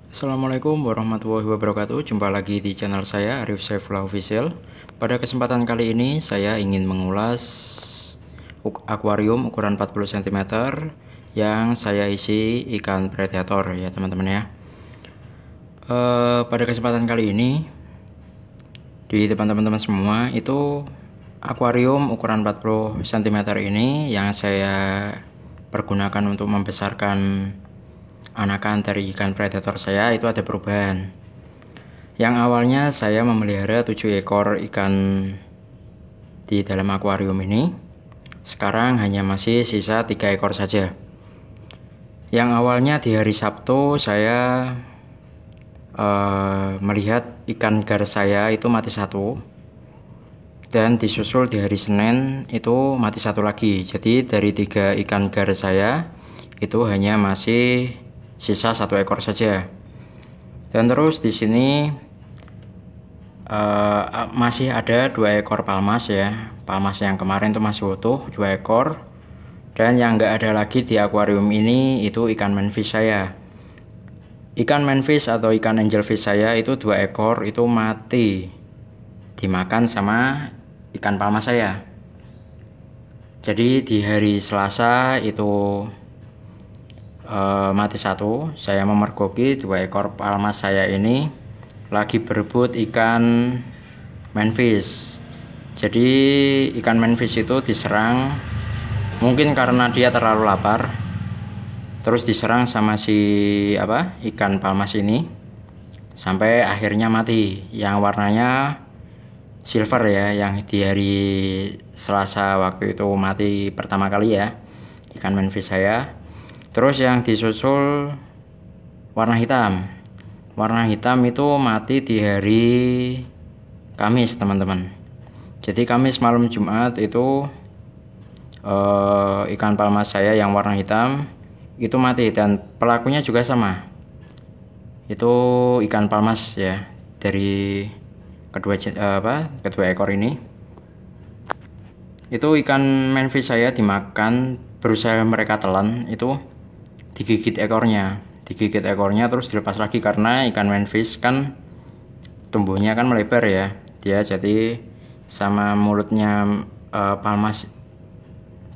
Assalamualaikum warahmatullahi wabarakatuh. Jumpa lagi di channel saya Arif Saifullah Official. Pada kesempatan kali ini saya ingin mengulas akuarium ukuran 40 cm yang saya isi ikan predator ya teman-teman ya. Pada kesempatan kali ini di depan teman-teman semua itu akuarium ukuran 40 cm ini yang saya pergunakan untuk membesarkan anakan dari ikan predator saya itu ada perubahan. Yang awalnya saya memelihara 7 ekor ikan di dalam akuarium ini, sekarang hanya masih sisa 3 ekor saja. Yang awalnya di hari Sabtu saya melihat ikan gar saya itu mati satu, dan disusul di hari Senin itu mati satu lagi. Jadi dari 3 ikan gar saya itu hanya masih sisa 1 ekor saja. Dan terus di sini masih ada 2 ekor palmas ya. Palmas yang kemarin itu masih utuh 2 ekor. Dan yang enggak ada lagi di akuarium ini itu ikan manfish saya. Ikan manfish atau ikan angelfish saya itu 2 ekor itu mati dimakan sama ikan palmas saya. Jadi di hari Selasa itu mati satu. Saya memergoki 2 ekor palmas saya ini lagi berebut ikan manfish. Jadi ikan manfish itu diserang, mungkin karena dia terlalu lapar, terus diserang sama si ikan palmas ini sampai akhirnya mati. Yang warnanya silver ya, yang di hari Selasa waktu itu mati pertama kali ya ikan manfish saya. Terus yang disusul warna hitam. Warna hitam itu mati di hari Kamis teman-teman. Jadi Kamis malam Jumat itu ikan palmas saya yang warna hitam itu mati, dan pelakunya juga sama. Itu ikan palmas ya dari kedua ekor ini. Itu ikan manfish saya dimakan, berusaha mereka telan, itu digigit ekornya terus dilepas lagi karena ikan manfish kan tumbuhnya kan melebar ya dia, jadi sama mulutnya palmas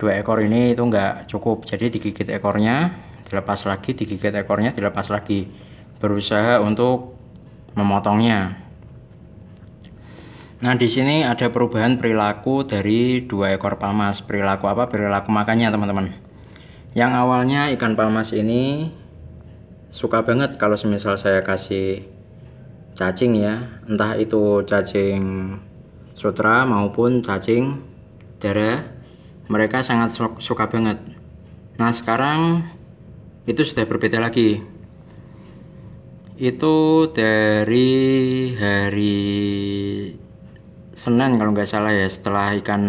2 ekor ini itu nggak cukup, jadi digigit ekornya dilepas lagi, digigit ekornya dilepas lagi, berusaha untuk memotongnya. Nah di sini ada perubahan perilaku dari 2 ekor palmas. Perilaku apa? Perilaku makannya teman-teman. Yang awalnya ikan palmas ini suka banget kalau semisal saya kasih cacing ya, entah itu cacing sutra maupun cacing darah, mereka sangat suka banget. Nah sekarang itu sudah berbeda lagi. Itu dari hari Senin kalau nggak salah ya, setelah ikan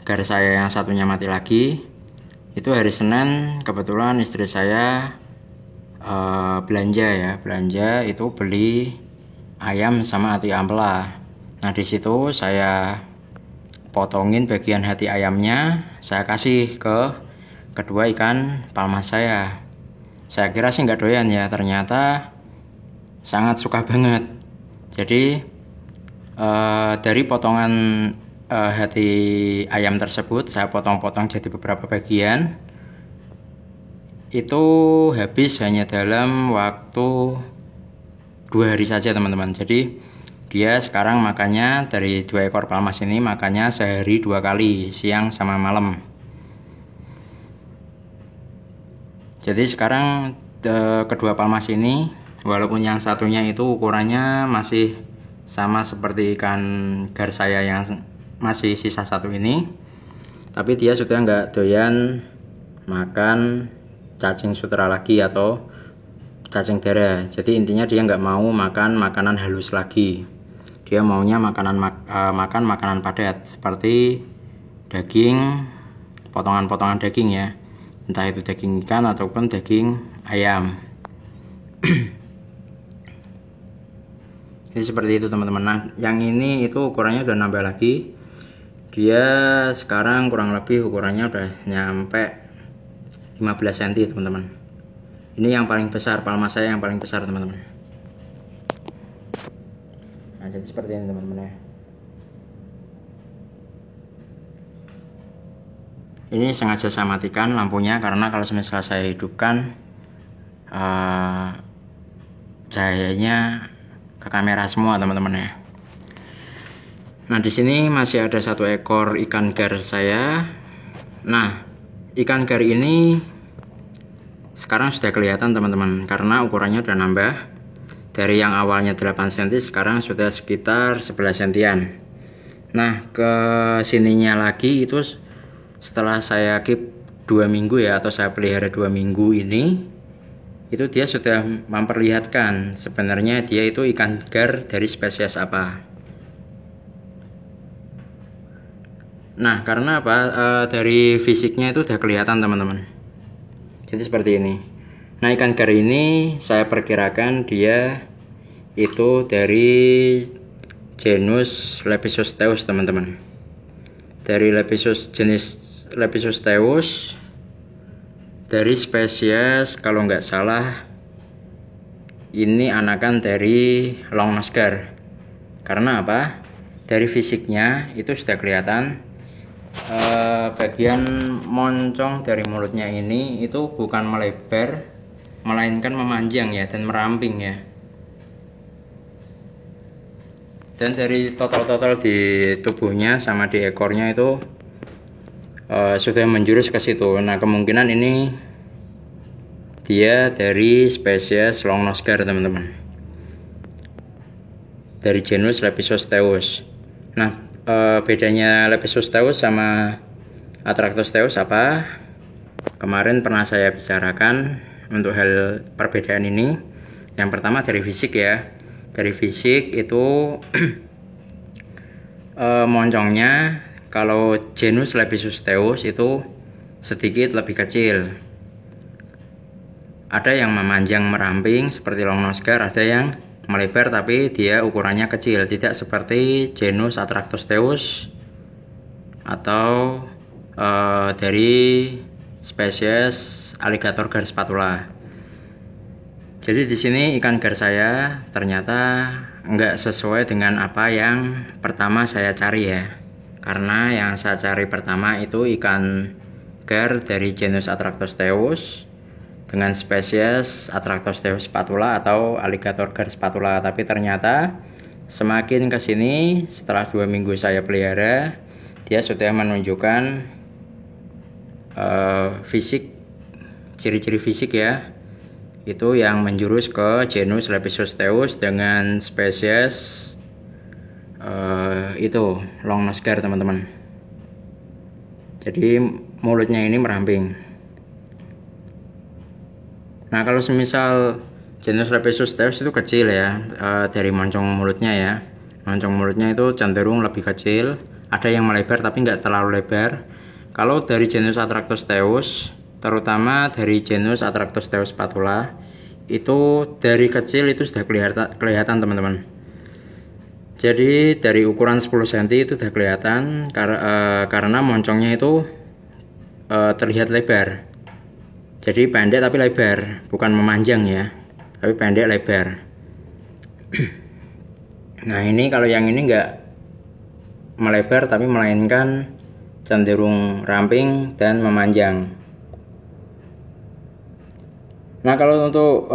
gar saya yang satunya mati lagi, itu hari Senin kebetulan istri saya belanja itu beli ayam sama hati ampela. Nah di situ saya potongin bagian hati ayamnya, saya kasih ke kedua ikan palmas saya. Saya kira sih nggak doyan ya, ternyata sangat suka banget. Jadi dari potongan hati ayam tersebut saya potong-potong jadi beberapa bagian. Itu habis hanya dalam waktu 2 hari saja teman-teman. Jadi dia sekarang makannya dari 2 ekor palmas ini makannya sehari 2 kali, siang sama malam. Jadi sekarang kedua palmas ini, walaupun yang satunya itu ukurannya masih sama seperti ikan gar saya yang masih sisa satu ini, tapi dia sudah nggak doyan makan cacing sutra lagi atau cacing darah. Jadi intinya dia nggak mau makan makanan halus lagi. Dia maunya makan makanan padat seperti daging, potongan-potongan daging ya, entah itu daging ikan ataupun daging ayam. Jadi seperti itu teman-teman. Nah yang ini itu ukurannya udah nambah lagi. Dia sekarang kurang lebih ukurannya udah nyampe 15 cm teman-teman. Ini yang paling besar, palma saya yang paling besar teman-teman. Nah, jadi seperti ini teman-teman ya. Ini sengaja saya matikan lampunya karena kalau misalnya saya hidupkan cahayanya ke kamera semua teman-teman ya. Nah, di sini masih ada satu ekor ikan gar saya. Nah, ikan gar ini sekarang sudah kelihatan teman-teman karena ukurannya udah nambah. Dari yang awalnya 8 cm sekarang sudah sekitar 11 cm. Nah, ke sininya lagi itu setelah saya keep 2 minggu ya, atau saya pelihara 2 minggu ini, itu dia sudah memperlihatkan sebenarnya dia itu ikan gar dari spesies apa. Nah, karena apa? Dari fisiknya itu udah kelihatan teman-teman. Jadi seperti ini. Nah, ikan gar ini saya perkirakan dia itu dari genus Lepidosteuthus teman-teman. Dari jenis Lepidosteuthus, dari spesies kalau nggak salah ini anakan dari longnose gar. Karena apa? Dari fisiknya itu sudah kelihatan. Bagian moncong dari mulutnya ini itu bukan melebar, melainkan memanjang ya, dan meramping ya. Dan dari total di tubuhnya sama di ekornya itu sudah menjurus ke situ. Nah, kemungkinan ini dia dari spesies longnose gar teman-teman, dari genus Lepidosteuthus. Nah, bedanya Lepidosteuthus sama Atractosteuthus apa? Kemarin pernah saya bicarakan untuk hal perbedaan ini. Yang pertama dari fisik ya. Dari fisik itu moncongnya kalau genus Lepidosteuthus itu sedikit lebih kecil. Ada yang memanjang meramping seperti longnose gar, ada yang melebar tapi dia ukurannya kecil, tidak seperti genus Atractosteuthus atau dari spesies alligator gar spatula. Jadi di sini ikan gar saya ternyata nggak sesuai dengan apa yang pertama saya cari ya. Karena yang saya cari pertama itu ikan gar dari genus Atractosteuthus dengan spesies Atractosteuthus spatula atau alligator gar spatula. Tapi ternyata semakin kesini setelah 2 minggu saya pelihara, dia sudah menunjukkan fisik, ciri-ciri fisik ya, itu yang menjurus ke genus Lepidosteuthus dengan spesies itu longnose gar teman-teman. Jadi mulutnya ini meramping. Nah, kalau semisal genus Lepidosteuthus itu kecil ya, dari moncong mulutnya ya. Moncong mulutnya itu cenderung lebih kecil, ada yang melebar tapi nggak terlalu lebar. Kalau dari genus Atractosteuthus, terutama dari genus Atractosteuthus spatula, itu dari kecil itu sudah kelihatan teman-teman. Jadi dari ukuran 10 cm itu sudah kelihatan karena moncongnya itu terlihat lebar. Jadi pendek tapi lebar, bukan memanjang ya, tapi pendek lebar. Nah, ini kalau yang ini nggak melebar tapi melainkan cenderung ramping dan memanjang. Nah, kalau untuk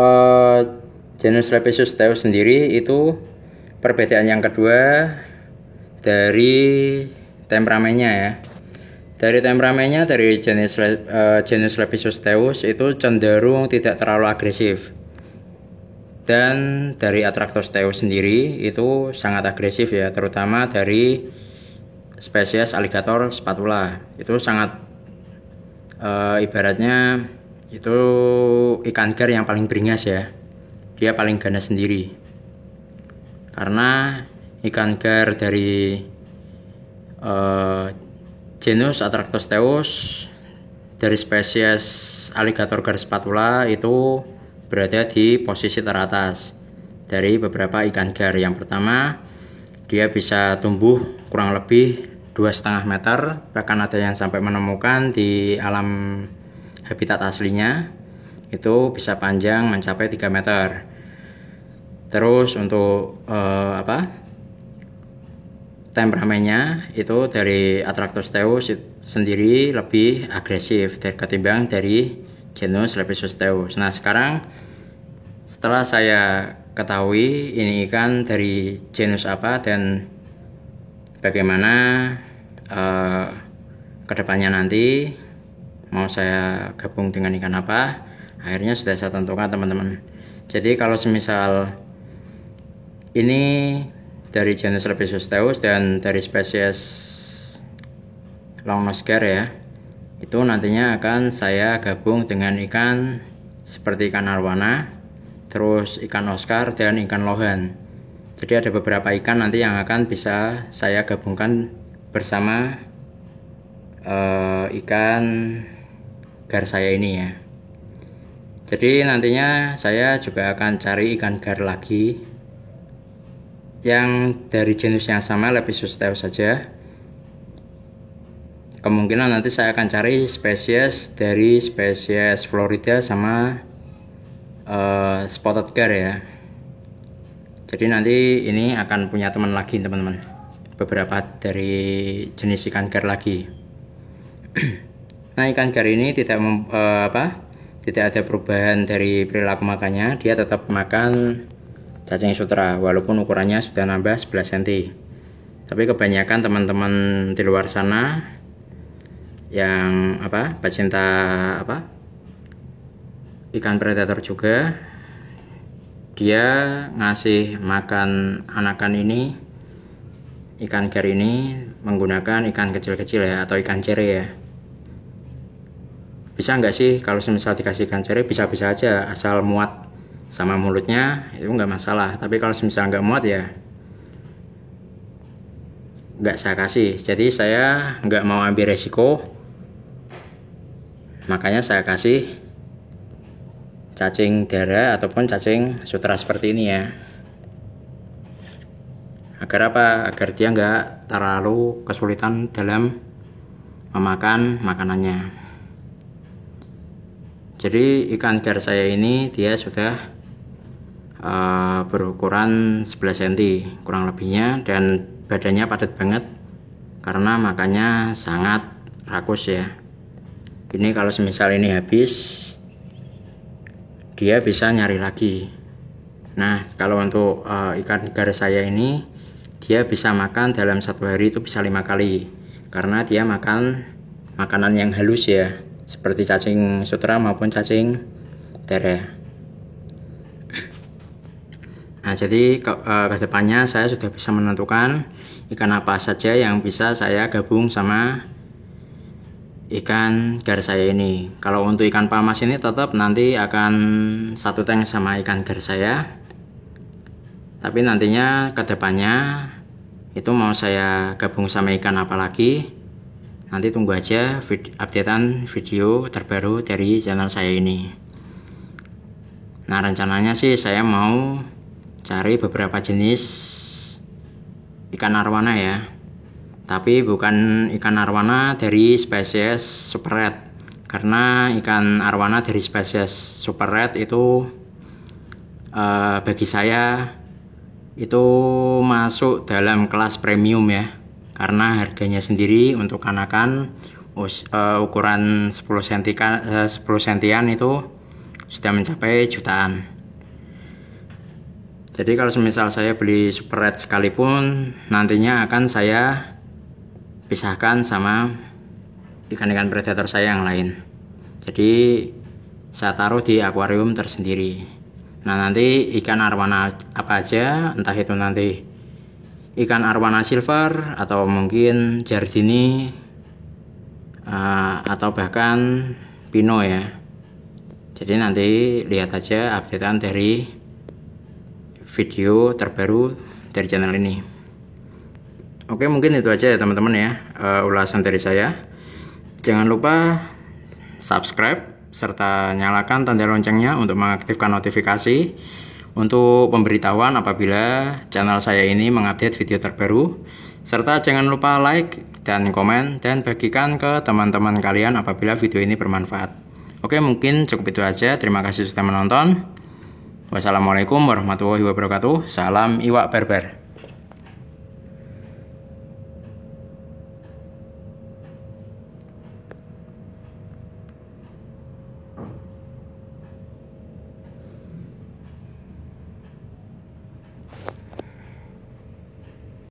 genus Lepidosteuthus sendiri itu perbedaan yang kedua dari temperamennya ya. Dari temperamennya, dari genus Lepidosteuthus itu cenderung tidak terlalu agresif. Dan dari Atractosteuthus sendiri itu sangat agresif ya, terutama dari spesies alligator spatula. Itu sangat ibaratnya itu ikan gar yang paling beringas ya. Dia paling ganas sendiri. Karena ikan gar dari genus Atractosteuthus dari spesies alligator gar spatula itu berada di posisi teratas dari beberapa ikan gar. Yang pertama, dia bisa tumbuh kurang lebih 2,5 meter, bahkan ada yang sampai menemukan di alam habitat aslinya itu bisa panjang mencapai 3 meter. Terus untuk temperamennya itu dari Atractostheus sendiri lebih agresif ketimbang dari genus Lepidosthenus. Nah, sekarang setelah saya ketahui ini ikan dari genus apa dan bagaimana kedepannya nanti mau saya gabung dengan ikan apa, akhirnya sudah saya tentukan teman-teman. Jadi kalau semisal ini dari genus Lepidosthenus dan dari spesies longnose gar ya, itu nantinya akan saya gabung dengan ikan seperti ikan arwana, terus ikan Oscar dan ikan lohan. Jadi ada beberapa ikan nanti yang akan bisa saya gabungkan bersama ikan gar saya ini ya. Jadi nantinya saya juga akan cari ikan gar lagi yang dari jenis yang sama, Lepidosthenus saja. Kemungkinan nanti saya akan cari spesies dari spesies Florida sama spotted gar ya. Jadi nanti ini akan punya teman lagi teman-teman, beberapa dari jenis ikan gar lagi. Nah, ikan gar ini tidak ada perubahan dari perilaku makannya, dia tetap makan cacing sutra walaupun ukurannya sudah nambah 11 cm. Tapi kebanyakan teman-teman di luar sana yang pecinta ikan predator juga, dia ngasih makan anakan ini, ikan gar ini menggunakan ikan kecil-kecil ya, atau ikan cere ya. Bisa nggak sih kalau semisal dikasih ikan cere? Bisa-bisa aja, asal muat sama mulutnya itu nggak masalah. Tapi kalau semisal nggak muat ya nggak saya kasih. Jadi saya nggak mau ambil resiko, makanya saya kasih cacing dara ataupun cacing sutra seperti ini ya. Agar apa? Agar dia nggak terlalu kesulitan dalam memakan makanannya. Jadi ikan gar saya ini dia sudah berukuran 11 cm kurang lebihnya, dan badannya padat banget karena makannya sangat rakus ya. Ini kalau semisal ini habis, dia bisa nyari lagi. Nah, kalau untuk ikan gar saya ini, dia bisa makan dalam satu hari itu bisa 5 kali, karena dia makan makanan yang halus ya, seperti cacing sutra maupun cacing dara. Nah, jadi kedepannya saya sudah bisa menentukan ikan apa saja yang bisa saya gabung sama ikan gar saya ini. Kalau untuk ikan palmas ini tetap nanti akan satu tank sama ikan gar saya. Tapi nantinya kedepannya itu mau saya gabung sama ikan apa lagi, nanti tunggu aja updatean video terbaru dari channel saya ini. Nah, rencananya sih saya mau cari beberapa jenis ikan arwana ya, tapi bukan ikan arwana dari spesies super red, karena ikan arwana dari spesies super red itu bagi saya itu masuk dalam kelas premium ya, karena harganya sendiri untuk anakan ukuran 10 cm itu sudah mencapai jutaan. Jadi kalau semisal saya beli super red sekalipun, nantinya akan saya pisahkan sama ikan-ikan predator saya yang lain. Jadi saya taruh di akuarium tersendiri. Nah, nanti ikan arwana apa aja, entah itu nanti ikan arwana silver atau mungkin jardini atau bahkan pino ya. Jadi nanti lihat aja updatean dari video terbaru dari channel ini. Oke, mungkin itu aja ya teman-teman ya, ulasan dari saya. Jangan lupa subscribe serta nyalakan tanda loncengnya untuk mengaktifkan notifikasi untuk pemberitahuan apabila channel saya ini mengupdate video terbaru. Serta jangan lupa like dan komen dan bagikan ke teman-teman kalian apabila video ini bermanfaat. Oke, mungkin cukup itu aja. Terima kasih sudah menonton. Wassalamualaikum warahmatullahi wabarakatuh. Salam iwak berber.